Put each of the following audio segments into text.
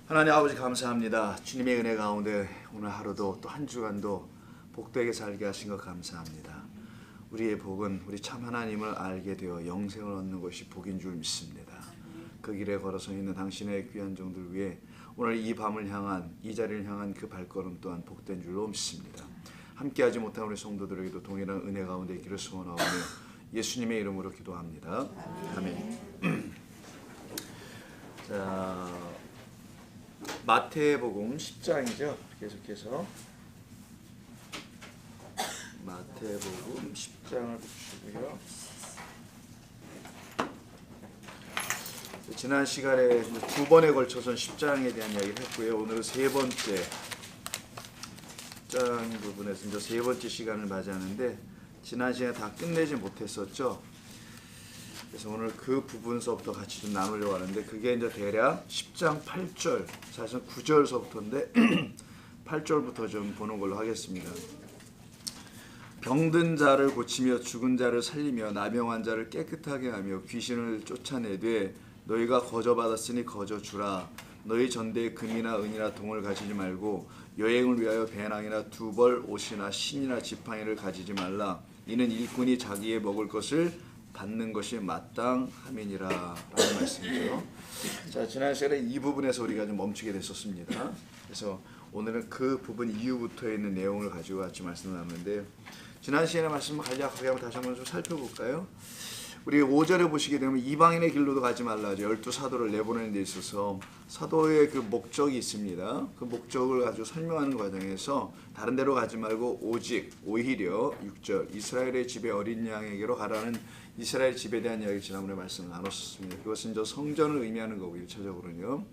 하나님 아버지 감사합니다. 주님의 은혜 가운데 오늘 하루도 또 한 주간도 복되게 살게 하신 것 감사합니다. 우리의 복은 우리 참 하나님을 알게 되어 영생을 얻는 것이 복인 줄 믿습니다. 그 길에 걸어서 있는 당신의 귀한 종들 위해 오늘 이 밤을 향한 이 자리를 향한 그 발걸음 또한 복된 줄로 믿습니다. 함께하지 못한 우리 성도들에게도 동일한 은혜 가운데 있기를 소원하오며 예수님의 이름으로 기도합니다. 아멘. 자, 마태복음 10장이죠. 계속해서 마태복음 10장을 보시고요. 지난 시간에 두 번에 걸쳐서 10장에 대한 이야기를 했고요. 오늘은 세 번째 10장 부분에서 이제 세 번째 시간을 맞이하는데 지난 시간에 다 끝내지 못했었죠. 그래서 오늘 그 부분서부터 같이 좀 나누려고 하는데 그게 이제 대략 10장 8절, 사실은 9절서부터인데 8절부터 좀 보는 걸로 하겠습니다. 병든 자를 고치며 죽은 자를 살리며 나병한 자를 깨끗하게 하며 귀신을 쫓아내되 너희가 거저받았으니 거저 주라. 너희 전대에 금이나 은이나 동을 가지지 말고 여행을 위하여 배낭이나 두벌 옷이나 신이나 지팡이를 가지지 말라. 이는 일꾼이 자기의 먹을 것을 받는 것이 마땅함이니라 라는 말씀이죠. 자, 지난 시간에 이 부분에서 우리가 좀 멈추게 됐었습니다. 그래서 오늘은 그 부분 이후부터 있는 내용을 가지고 같이 말씀을 나누는데요. 지난 시간에 말씀을 간략하게 한번 다시 한번 좀 살펴볼까요? 우리 5절에 보시게 되면 이방인의 길로도 가지 말라 하죠. 12사도를 내보내는 데 있어서 사도의 그 목적이 있습니다. 그 목적을 가지고 설명하는 과정에서 다른 데로 가지 말고 오직 오히려 6절 이스라엘의 집에 어린 양에게로 가라는 이스라엘 집에 대한 이야기 지난번에 말씀을 나눴습니다. 그것은 저 성전을 의미하는 거고 1차적으로는요.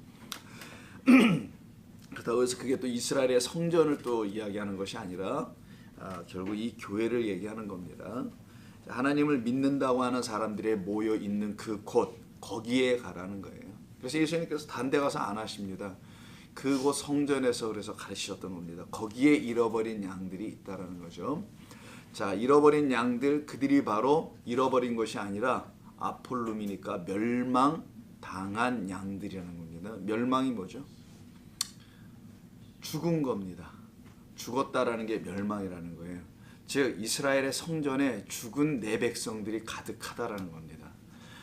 그렇다고 해서 그게 또 이스라엘의 성전을 또 이야기하는 것이 아니라 결국 이 교회를 얘기하는 겁니다. 하나님을 믿는다고 하는 사람들이 모여 있는 그 곳, 거기에 가라는 거예요. 그래서 예수님께서 다른 데 가서 안 하십니다. 그곳 성전에서 그래서 가르치셨던 겁니다. 거기에 잃어버린 양들이 있다라는 거죠. 자, 잃어버린 양들, 그들이 바로 잃어버린 것이 아니라 아폴룸이니까 멸망당한 양들이라는 겁니다. 멸망이 뭐죠? 죽은 겁니다. 죽었다라는 게 멸망이라는 거예요. 즉 이스라엘의 성전에 죽은 내 백성들이 가득하다라는 겁니다.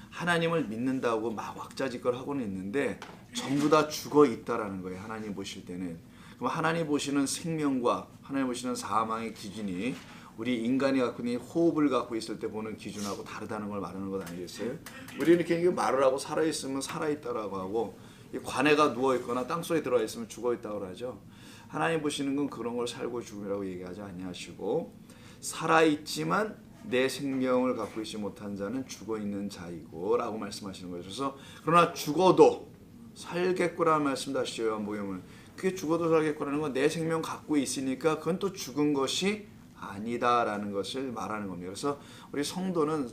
하나님을 믿는다고 막 왁자지껄 하고는 있는데 전부 다 죽어 있다라는 거예요. 하나님 보실 때는. 그럼 하나님 보시는 생명과 하나님 보시는 사망의 기준이 우리 인간이 갖고 있는 호흡을 갖고 있을 때 보는 기준하고 다르다는 걸 말하는 것 아니겠어요? 우리 이렇게 말을 하고 살아있으면 살아있다라고 하고 관에가 누워있거나 땅속에 들어와 있으면 죽어있다고 하죠. 하나님 보시는 건 그런 걸 살고 죽음이라고 얘기하지 아니하시고 살아있지만 내 생명을 갖고 있지 못한 자는 죽어있는 자이고 라고 말씀하시는 거예요. 그래서 그러나 죽어도 살겠구라는 말씀도 하시죠. 요한복음은 그게 죽어도 살겠구라는 건 내 생명 갖고 있으니까 그건 또 죽은 것이 아니다라는 것을 말하는 겁니다. 그래서 우리 성도는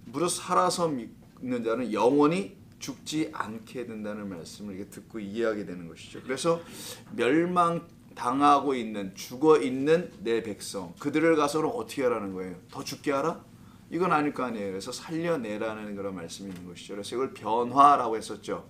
무릇 살아서 믿는 자는 영원히 죽지 않게 된다는 말씀을 이렇게 듣고 이해하게 되는 것이죠. 그래서 멸망당하고 있는 죽어 있는 내 백성 그들을 가서는 어떻게 하라는 거예요? 더 죽게 하라? 이건 아닐 거 아니에요. 그래서 살려내라는 그런 말씀이 있는 것이죠. 그래서 이걸 변화라고 했었죠.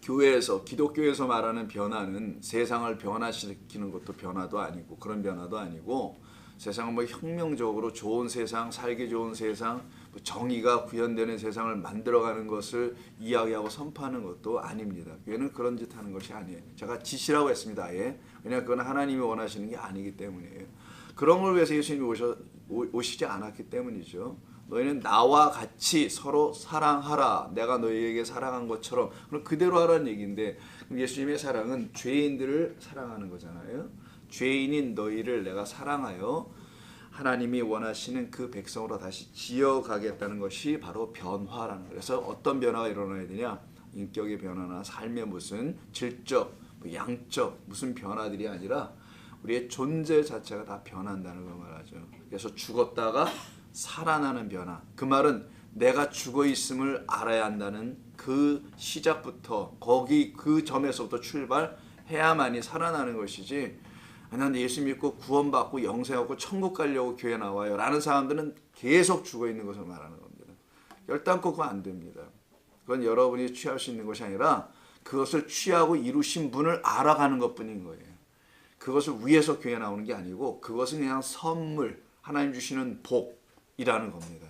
교회에서 기독교에서 말하는 변화는 세상을 변화시키는 것도 변화도 아니고 그런 변화도 아니고 세상은 뭐 혁명적으로 좋은 세상, 살기 좋은 세상, 정의가 구현되는 세상을 만들어가는 것을 이야기하고 선포하는 것도 아닙니다. 교회는 그런 짓 하는 것이 아니에요. 제가 지시라고 했습니다. 아예. 왜냐하면 그건 하나님이 원하시는 게 아니기 때문이에요. 그런 걸 위해서 예수님이 오시지 않았기 때문이죠. 너희는 나와 같이 서로 사랑하라. 내가 너희에게 사랑한 것처럼. 그럼 그대로 하라는 얘기인데 그럼 예수님의 사랑은 죄인들을 사랑하는 거잖아요. 죄인인 너희를 내가 사랑하여 하나님이 원하시는 그 백성으로 다시 지어가겠다는 것이 바로 변화라는 거예요. 그래서 어떤 변화가 일어나야 되냐? 인격의 변화나 삶의 무슨 질적, 양적 무슨 변화들이 아니라 우리의 존재 자체가 다 변한다는 걸 말하죠. 그래서 죽었다가 살아나는 변화. 그 말은 내가 죽어 있음을 알아야 한다는 그 시작부터 거기 그 점에서부터 출발해야만이 살아나는 것이지. 난 예수 믿고 구원받고 영생하고 천국 가려고 교회 나와요 라는 사람들은 계속 죽어 있는 것을 말하는 겁니다. 결단코 그거 안 됩니다. 그건 여러분이 취할 수 있는 것이 아니라 그것을 취하고 이루신 분을 알아가는 것뿐인 거예요. 그것을 위에서 교회 나오는 게 아니고 그것은 그냥 선물, 하나님 주시는 복이라는 겁니다.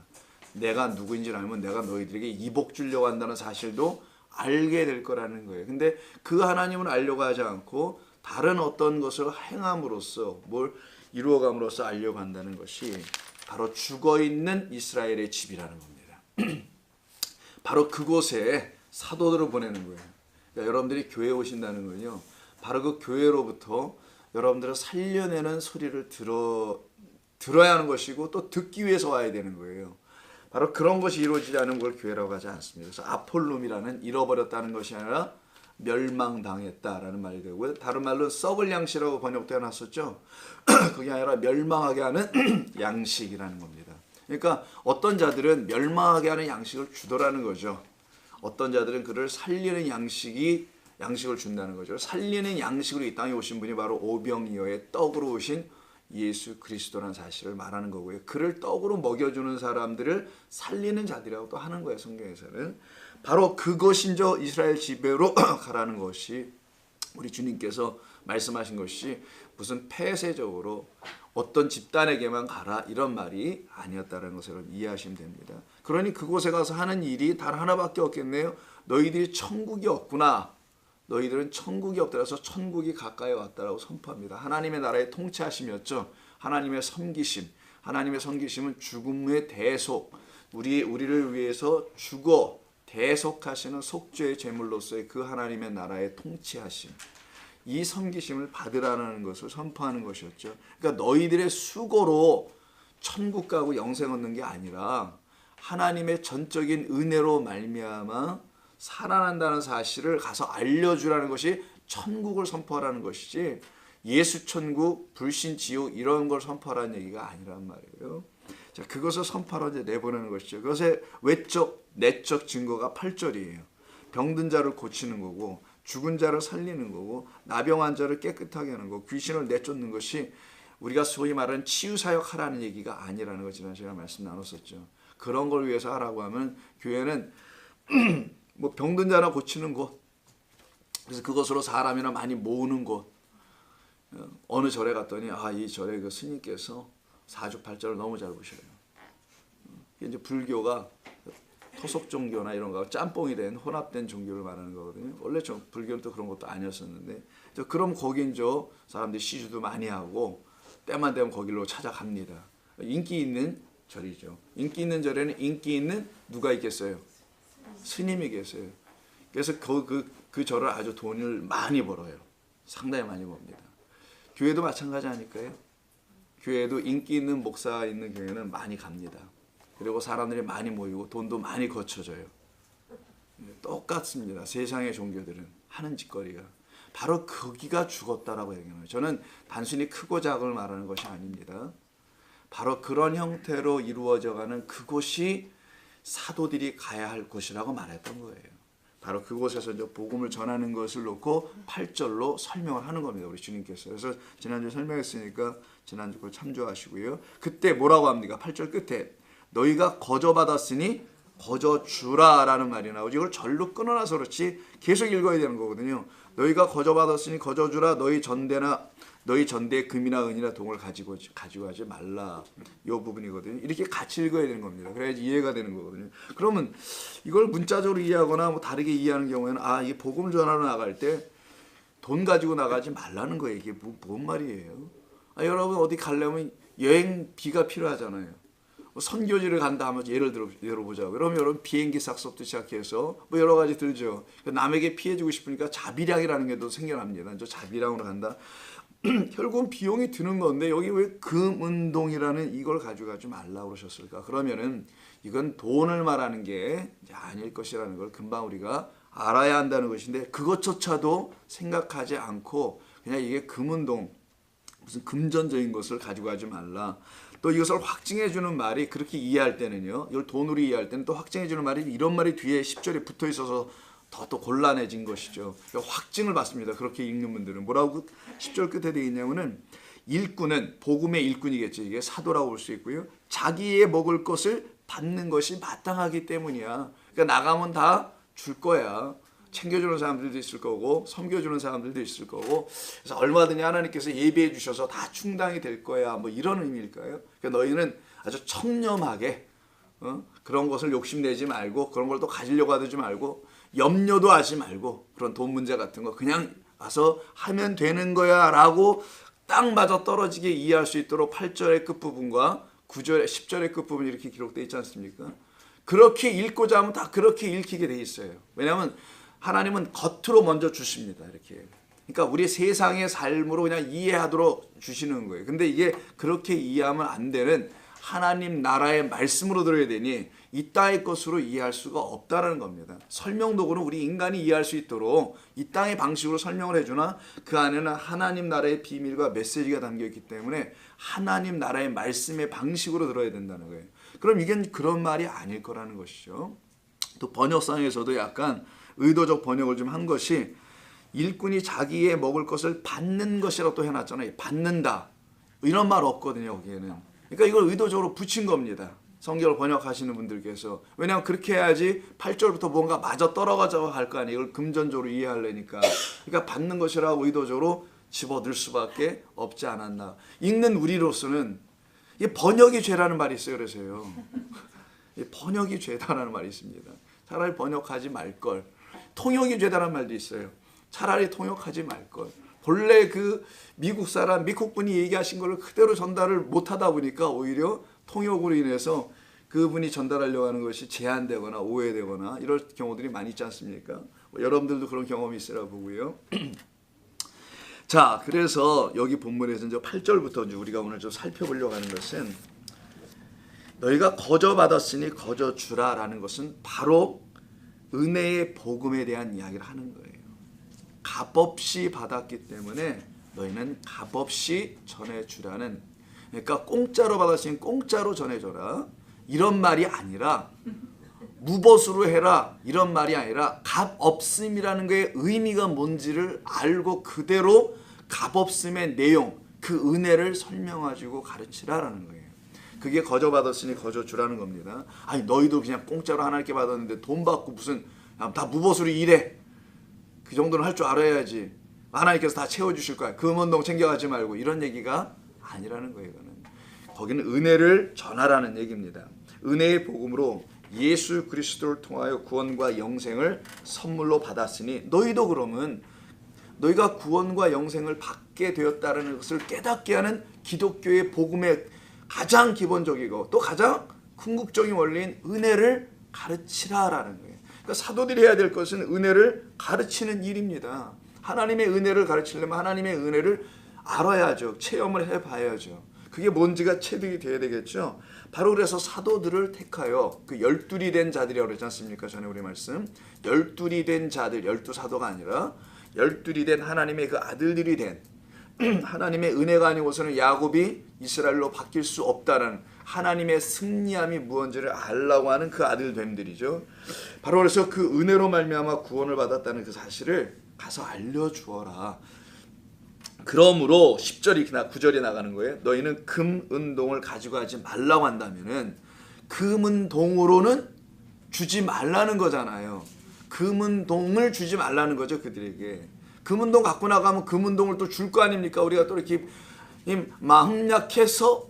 내가 누구인지를 알면 내가 너희들에게 이 복 주려고 한다는 사실도 알게 될 거라는 거예요. 근데 그 하나님을 알려고 하지 않고 다른 어떤 것을 행함으로써 뭘 이루어감으로써 알려고 한다는 것이 바로 죽어있는 이스라엘의 집이라는 겁니다. 바로 그곳에 사도들을 보내는 거예요. 그러니까 여러분들이 교회에 오신다는 건요, 바로 그 교회로부터 여러분들을 살려내는 소리를 들어야 하는 것이고 또 듣기 위해서 와야 되는 거예요. 바로 그런 것이 이루어지지 않은 걸 교회라고 하지 않습니다. 그래서 아폴룸이라는 잃어버렸다는 것이 아니라 멸망당했다라는 말이 되고요. 다른 말로 썩을 양식이라고 번역되어 놨었죠. 그게 아니라 멸망하게 하는 양식이라는 겁니다. 그러니까 어떤 자들은 멸망하게 하는 양식을 주더라는 거죠. 어떤 자들은 그를 살리는 양식을 준다는 거죠. 살리는 양식으로 이 땅에 오신 분이 바로 오병이어의 떡으로 오신 예수 그리스도라는 사실을 말하는 거고요. 그를 떡으로 먹여주는 사람들을 살리는 자들이라고 또 하는 거예요. 성경에서는. 바로 그것인저 이스라엘 지배로 가라는 것이 우리 주님께서 말씀하신 것이 무슨 폐쇄적으로 어떤 집단에게만 가라 이런 말이 아니었다는 것을 이해하시면 됩니다. 그러니 그곳에 가서 하는 일이 단 하나밖에 없겠네요. 너희들이 천국이 없구나. 너희들은 천국이 없더라서 천국이 가까이 왔다라고 선포합니다. 하나님의 나라의 통치하심이었죠. 하나님의 섬기심. 하나님의 섬기심은 죽음의 대속. 우리를 위해서 죽어 대속하시는 속죄의 제물로서의 그 하나님의 나라의 통치하심. 이 섬기심을 받으라는 것을 선포하는 것이었죠. 그러니까 너희들의 수고로 천국 가고 영생 얻는 게 아니라 하나님의 전적인 은혜로 말미암아 살아난다는 사실을 가서 알려주라는 것이 천국을 선포하라는 것이지 예수 천국, 불신 지옥 이런 걸 선포하라는 얘기가 아니란 말이에요. 자, 그것을 선포하러 이제 내보내는 것이죠. 그것의 외적, 내적 증거가 8절이에요. 병든 자를 고치는 거고 죽은 자를 살리는 거고 나병한 자를 깨끗하게 하는 거고 귀신을 내쫓는 것이 우리가 소위 말하는 치유사역 하라는 얘기가 아니라는 거 지난 시간에 말씀 나눴었죠. 그런 걸 위해서 하라고 하면 교회는 뭐 병든 자나 고치는 곳, 그래서 그것으로 사람이나 많이 모으는 곳. 어느 절에 갔더니 이 절에 그 스님께서 사주팔자를 너무 잘 보셔요. 이제 불교가 토속 종교나 이런 거 짬뽕이 된 혼합된 종교를 말하는 거거든요. 원래 불교는 또 그런 것도 아니었었는데, 그럼 거긴 사람들이 시주도 많이 하고 때만 되면 거기로 찾아갑니다. 인기 있는 절이죠. 인기 있는 절에는 인기 있는 누가 있겠어요? 스님이 계세요. 그래서 그 절을 아주 돈을 많이 벌어요. 상당히 많이 법니다. 교회도 마찬가지 아닐까요? 교회도 인기 있는 목사 있는 교회는 많이 갑니다. 그리고 사람들이 많이 모이고 돈도 많이 거쳐져요. 똑같습니다. 세상의 종교들은 하는 짓거리가. 바로 거기가 죽었다라고 얘기해요. 저는 단순히 크고 작을 말하는 것이 아닙니다. 바로 그런 형태로 이루어져가는 그곳이 사도들이 가야 할 곳이라고 말했던 거예요. 바로 그곳에서 이제 복음을 전하는 것을 놓고 8절로 설명을 하는 겁니다. 우리 주님께서. 그래서 지난주에 설명했으니까 지난주 걸 참조하시고요. 그때 뭐라고 합니까? 8절 끝에 너희가 거저받았으니 거저주라라는 말이 나오죠. 이걸 절로 끊어놔서 그렇지 계속 읽어야 되는 거거든요. 너희가 거저받았으니 거저주라. 너희 전대에 금이나 은이나 동을 가지고 하지 말라. 이 부분이거든요. 이렇게 같이 읽어야 되는 겁니다. 그래야지 이해가 되는 거거든요. 그러면 이걸 문자적으로 이해하거나 뭐 다르게 이해하는 경우에는 이게 복음을 전하러 나갈 때 돈 가지고 나가지 말라는 거예요. 이게 뭔 말이에요? 여러분 어디 가려면 여행비가 필요하잖아요. 선교지를 간다 하면 예를 들어보자고. 그러면 여러분 비행기 싹서부터 시작해서 뭐 여러 가지 들죠. 남에게 피해주고 싶으니까 자비량이라는 게 또 생겨납니다. 저 자비량으로 간다. 결국은 비용이 드는 건데 여기 왜 금운동이라는 이걸 가져가지 말라고 그러셨을까? 그러면은 이건 돈을 말하는 게 아닐 것이라는 걸 금방 우리가 알아야 한다는 것인데 그것조차도 생각하지 않고 그냥 이게 금운동 무슨 금전적인 것을 가지고 가지 말라. 또 이것을 확증해 주는 말이 그렇게 이해할 때는요. 이걸 돈으로 이해할 때는 또 확증해 주는 말이 이런 말이 뒤에 10절에 붙어 있어서 더 곤란해진 것이죠. 그러니까 확증을 받습니다. 그렇게 읽는 분들은 뭐라고 10절 끝에 되어 있냐면은 일꾼은 복음의 일꾼이겠죠. 이게 사도라고 볼 수 있고요. 자기의 먹을 것을 받는 것이 마땅하기 때문이야. 그러니까 나가면 다 줄 거야. 챙겨주는 사람들도 있을 거고 섬겨주는 사람들도 있을 거고, 그래서 얼마든지 하나님께서 예비해 주셔서 다 충당이 될 거야, 뭐 이런 의미일까요? 그러니까 너희는 아주 청렴하게 그런 것을 욕심내지 말고, 그런 걸 또 가지려고 하지 말고, 염려도 하지 말고, 그런 돈 문제 같은 거 그냥 와서 하면 되는 거야 라고 딱 맞아 떨어지게 이해할 수 있도록 8절의 끝부분과 9절의 10절의 끝부분이 이렇게 기록되어 있지 않습니까? 그렇게 읽고자 하면 다 그렇게 읽히게 돼 있어요. 왜냐하면 하나님은 겉으로 먼저 주십니다. 이렇게. 그러니까 우리 세상의 삶으로 그냥 이해하도록 주시는 거예요. 근데 이게 그렇게 이해하면 안 되는 하나님 나라의 말씀으로 들어야 되니 이 땅의 것으로 이해할 수가 없다는 겁니다. 설명 도구는 우리 인간이 이해할 수 있도록 이 땅의 방식으로 설명을 해주나 그 안에는 하나님 나라의 비밀과 메시지가 담겨있기 때문에 하나님 나라의 말씀의 방식으로 들어야 된다는 거예요. 그럼 이건 그런 말이 아닐 거라는 것이죠. 또 번역상에서도 약간 의도적 번역을 좀 한 것이, 일꾼이 자기의 먹을 것을 받는 것이라고 또 해놨잖아요. 받는다 이런 말 없거든요 여기에는. 그러니까 이걸 의도적으로 붙인 겁니다, 성경을 번역하시는 분들께서. 왜냐하면 그렇게 해야지 8절부터 뭔가 마저 떨어가자고 할 거 아니에요. 이걸 금전적으로 이해하려니까. 그러니까 받는 것이라고 의도적으로 집어넣을 수밖에 없지 않았나. 읽는 우리로서는 이 번역이 죄라는 말이 있어요. 그래서요, 이 번역이 죄다라는 말이 있습니다. 차라리 번역하지 말걸. 통역이 죄다라는 말도 있어요. 차라리 통역하지 말걸. 본래 그 미국 사람, 미국 분이 얘기하신 걸 그대로 전달을 못하다 보니까 오히려 통역으로 인해서 그분이 전달하려고 하는 것이 제한되거나 오해되거나 이럴 경우들이 많이 있지 않습니까? 여러분들도 그런 경험이 있으라 보고요. 자, 그래서 여기 본문에서 이제 8절부터 이제 우리가 오늘 좀 살펴보려고 하는 것은, 너희가 거저 받았으니 거저 주라라는 것은 바로 은혜의 복음에 대한 이야기를 하는 거예요. 값없이 받았기 때문에 너희는 값없이 전해주라는, 그러니까 공짜로 받았으니 공짜로 전해줘라 이런 말이 아니라, 무벗으로 해라 이런 말이 아니라, 값없음이라는 게 의미가 뭔지를 알고 그대로 값없음의 내용, 그 은혜를 설명하시고 가르치라라는 거예요. 그게 거저 받았으니 거저 주라는 겁니다. 아니 너희도 그냥 공짜로 하나님께 받았는데 돈 받고 무슨 다 무벗으로 일해, 그 정도는 할 줄 알아야지, 하나님께서 다 채워주실 거야, 금운동 챙겨가지 말고, 이런 얘기가 아니라는 거예요. 이거는 거기는 은혜를 전하라는 얘기입니다. 은혜의 복음으로 예수 그리스도를 통하여 구원과 영생을 선물로 받았으니 너희도 그러면 너희가 구원과 영생을 받게 되었다는 것을 깨닫게 하는 기독교의 복음의 가장 기본적이고 또 가장 궁극적인 원리인 은혜를 가르치라라는 거예요. 그러니까 사도들이 해야 될 것은 은혜를 가르치는 일입니다. 하나님의 은혜를 가르치려면 하나님의 은혜를 알아야죠. 체험을 해봐야죠. 그게 뭔지가 체득이 돼야 되겠죠. 바로 그래서 사도들을 택하여 그 열둘이 된 자들이라고 그러지 않습니까? 전에 우리 말씀 열둘이 된 자들, 12사도가 아니라 열둘이 된 하나님의 그 아들들이 된, 하나님의 은혜가 아니고서는 야곱이 이스라엘로 바뀔 수 없다는 하나님의 승리함이 무언지를 알라고 하는 그 아들됨들이죠. 바로 그래서 그 은혜로 말미암아 구원을 받았다는 그 사실을 가서 알려주어라. 그러므로 10절이 9절이 나가는 거예요. 너희는 금, 은동을 가지고 하지 말라고 한다면은, 금은 동으로는 주지 말라는 거잖아요. 금은 동을 주지 말라는 거죠, 그들에게. 금은동 갖고 나가면 금은동을 또 줄 거 아닙니까? 우리가 또 이렇게 마음 약해서,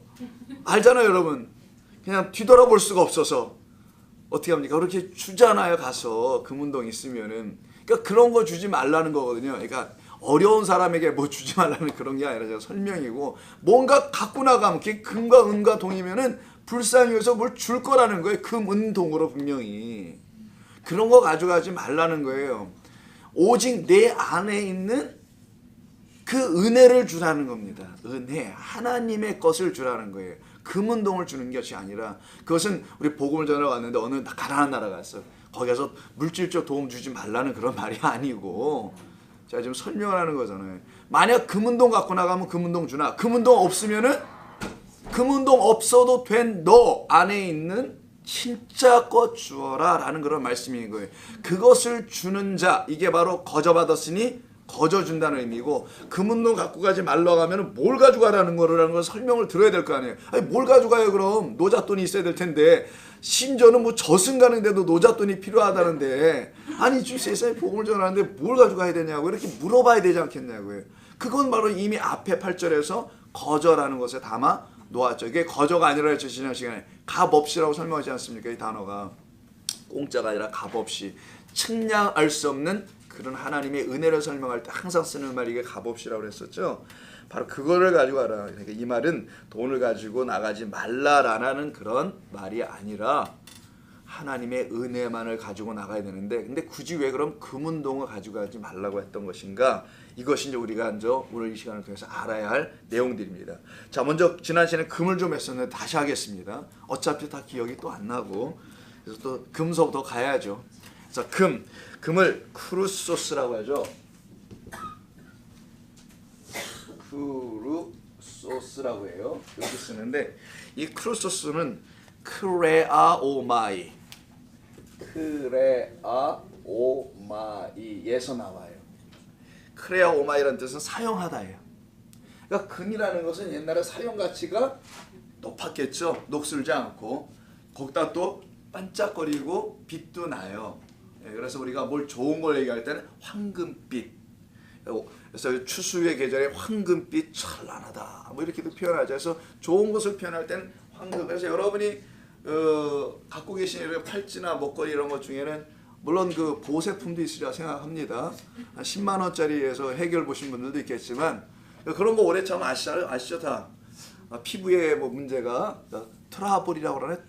알잖아요 여러분, 그냥 뒤돌아볼 수가 없어서 어떻게 합니까? 그렇게 주잖아요. 가서 금은동 있으면은. 그러니까 그런 거 주지 말라는 거거든요. 그러니까 어려운 사람에게 뭐 주지 말라는 그런 게 아니라 제가 설명이고, 뭔가 갖고 나가면 그게 금과 은과 동이면은 불쌍히 여기서 뭘 줄 거라는 거예요. 금, 은, 동으로 분명히. 그런 거 가져가지 말라는 거예요. 오직 내 안에 있는 그 은혜를 주라는 겁니다. 은혜, 하나님의 것을 주라는 거예요. 금은동을 주는 것이 아니라, 그것은 우리 복음을 전하러 갔는데 어느 가난한 나라 갔어. 거기 가서 물질적 도움 주지 말라는 그런 말이 아니고, 제가 지금 설명을 하는 거잖아요. 만약 금은동 갖고 나가면 금은동 주나, 금은동 없으면은 금은동 없어도 된 너 안에 있는 진짜 것 주어라 라는 그런 말씀인 거예요. 그것을 주는 자, 이게 바로 거저 받았으니 거저 준다는 의미고, 금은동 갖고 가지 말라고 하면 뭘 가져가라는 거라는 걸 설명을 들어야 될 거 아니에요. 아니 뭘 가져가요 그럼? 노잣돈이 있어야 될 텐데 심지어는 뭐 저승 가는데도 노잣돈이 필요하다는데 아니 주 세상에 복음을 전하는데 뭘 가져가야 되냐고 이렇게 물어봐야 되지 않겠냐고요. 그건 바로 이미 앞에 8절에서 거저라는 것에 담아 놓았죠. 이게 거저가 아니라 지난 시간에 값없이라고 설명하지 않습니까? 이 단어가 공짜가 아니라 값없이 측량할 수 없는 그런 하나님의 은혜를 설명할 때 항상 쓰는 말이 이게 값없이라고 그랬었죠. 바로 그거를 가지고 알아. 그러니까 이 말은 돈을 가지고 나가지 말라라는 그런 말이 아니라 하나님의 은혜만을 가지고 나가야 되는데 근데 굳이 왜 그럼 금운동을 가지고 가지 말라고 했던 것인가? 이것이 이제 우리가 이제 오늘 이 시간을 통해서 알아야 할 내용들입니다. 자, 먼저 지난 시간에 금을 좀 했었는데 다시 하겠습니다. 어차피 다 기억이 또 안 나고 그래서 또 금서부터 가야죠. 그래서 금을 크루소스라고 하죠. 크루소스라고 해요. 여기 쓰는데 이 크루소스는 크레아오마이 크레아오마이에서 나와요. 크레아오마이라는 뜻은 사용하다예요. 그러니까 금이라는 것은 옛날에 사용 가치가 높았겠죠. 녹슬지 않고 거기다 또 반짝거리고 빛도 나요. 그래서 우리가 뭘 좋은 걸 얘기할 때는 황금빛. 그래서 추수의 계절에 황금빛 찬란하다. 뭐 이렇게도 표현하죠. 그래서 좋은 것을 표현할 때는 황금. 그래서 여러분이 갖고 계신 이런 팔찌나 목걸이 이런 것 중에는 물론 그 보세품도 있으리라 생각합니다. 한 10만 원짜리에서 해결 보신 분들도 있겠지만 그런 거 오래 참으면 아시죠 다. 피부에 뭐 문제가 트러블이라고 그러네.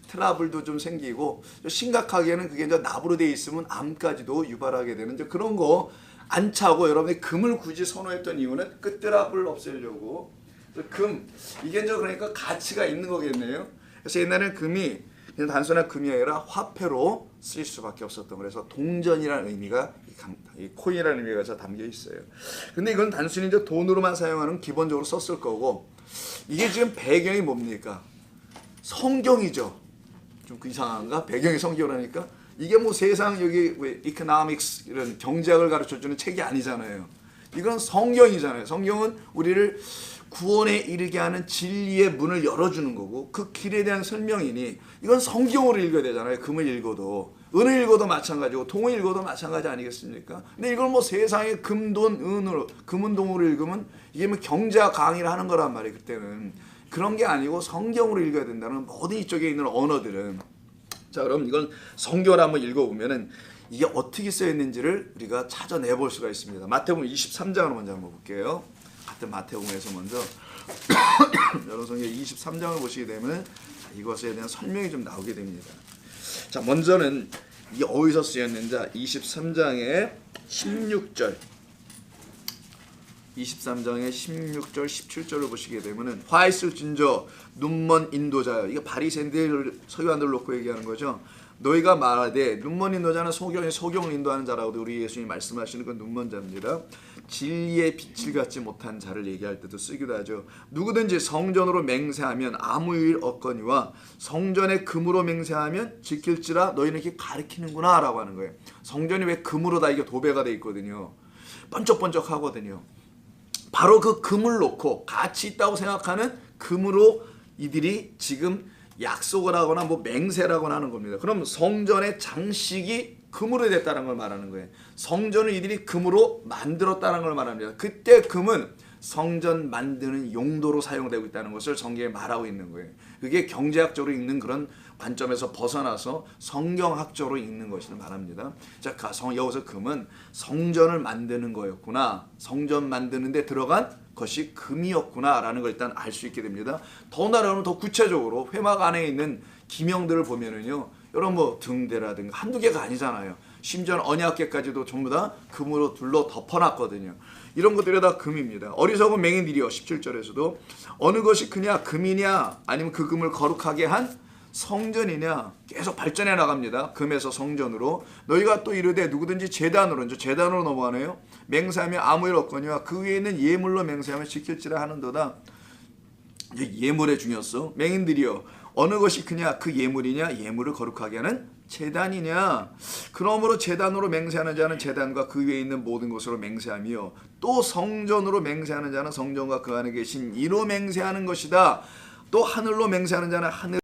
트러블도 좀 생기고 심각하게는 그게 이제 납으로 돼 있으면 암까지도 유발하게 되는 이제 그런 거 안 차고 여러분이 금을 굳이 선호했던 이유는 끝트러블 없애려고. 금 이게 이제 그러니까 가치가 있는 거겠네요. 그래서 옛날에는 금이 그냥 단순한 금이 아니라 화폐로 쓰일 수밖에 없었던 그래서 동전이라는 의미가 이 코인이라는 의미가 담겨 있어요. 근데 이건 단순히 이제 돈으로만 사용하는 기본적으로 썼을 거고 이게 지금 배경이 뭡니까? 성경이죠. 좀 이상한가? 배경이 성경이라니까 이게 뭐 세상 여기 왜 이코노믹스 이런 경제학을 가르쳐주는 책이 아니잖아요. 이건 성경이잖아요. 성경은 우리를 구원에 이르게 하는 진리의 문을 열어주는 거고 그 길에 대한 설명이니 이건 성경으로 읽어야 되잖아요. 금을 읽어도 은을 읽어도 마찬가지고 통을 읽어도 마찬가지 아니겠습니까? 근데 이걸 뭐 세상의 금돈 은으로 금은동으로 읽으면 이게 뭐 경제학 강의를 하는 거란 말이에요. 그때는 그런 게 아니고 성경으로 읽어야 된다는 모든 이쪽에 있는 언어들은. 자, 그럼 이건 성경을 한번 읽어보면은 이게 어떻게 쓰여 있는지를 우리가 찾아내 볼 수가 있습니다. 마태복음 23장을 먼저 한번 볼게요. 같은 마태복음에서 먼저 여러분 성경 23장을 보시게 되면 이것에 대한 설명이 좀 나오게 됩니다. 자, 먼저는 이게 어디서 쓰였는지 23장의 16절 23장의 16절 17절을 보시게 되면은 화 있을진저 눈먼 인도자여. 이게 바리새인들 서기관들 놓고 얘기하는 거죠. 너희가 말하되 눈먼 인도자는 소경을 인도하는 자라고 우리 예수님이 말씀하시는 건 눈먼 자입니다. 진리의 빛을 갖지 못한 자를 얘기할 때도 쓰기도 하죠. 누구든지 성전으로 맹세하면 아무 일 없거니와 성전에 금으로 맹세하면 지킬지라 너희는 이렇게 가르치는구나 라고 하는 거예요. 성전이 왜 금으로 다 이게 도배가 돼 있거든요. 번쩍번쩍 하거든요. 바로 그 금을 놓고 가치 있다고 생각하는 금으로 이들이 지금 약속을 하거나 뭐 맹세라거나 하는 겁니다. 그럼 성전의 장식이 금으로 됐다는 걸 말하는 거예요. 성전을 이들이 금으로 만들었다는 걸 말합니다. 그때 금은 성전 만드는 용도로 사용되고 있다는 것을 성경에 말하고 있는 거예요. 그게 경제학적으로 읽는 그런 관점에서 벗어나서 성경학적으로 읽는 것을 말합니다. 자, 여기서 금은 성전을 만드는 거였구나. 성전 만드는 데 들어간 것이 금이었구나 라는 걸 일단 알 수 있게 됩니다. 더군다나 더 구체적으로 회막 안에 있는 기명들을 보면은요. 여러분 뭐 등대라든가 한두 개가 아니잖아요. 심지어 언약궤까지도 전부 다 금으로 둘러 덮어놨거든요. 이런 것들이 다 금입니다. 어리석은 맹인들이여 17절에서도 어느 것이 크냐 금이냐 아니면 그 금을 거룩하게 한 성전이냐 계속 발전해 나갑니다. 금에서 성전으로 너희가 또 이르되 누구든지 제단으로 이제 제단으로 넘어가네요. 맹세하며 아무 일 없거니와 그 위에 있는 예물로 맹세하며 지킬지라 하는도다. 예물의 중요성. 맹인들이여 어느 것이 크냐 그 예물이냐 예물을 거룩하게 하는 제단이냐. 그러므로 제단으로 맹세하는 자는 제단과 그 위에 있는 모든 것으로 맹세하며 또 성전으로 맹세하는 자는 성전과 그 안에 계신 이로 맹세하는 것이다. 또 하늘로 맹세하는 자는 하늘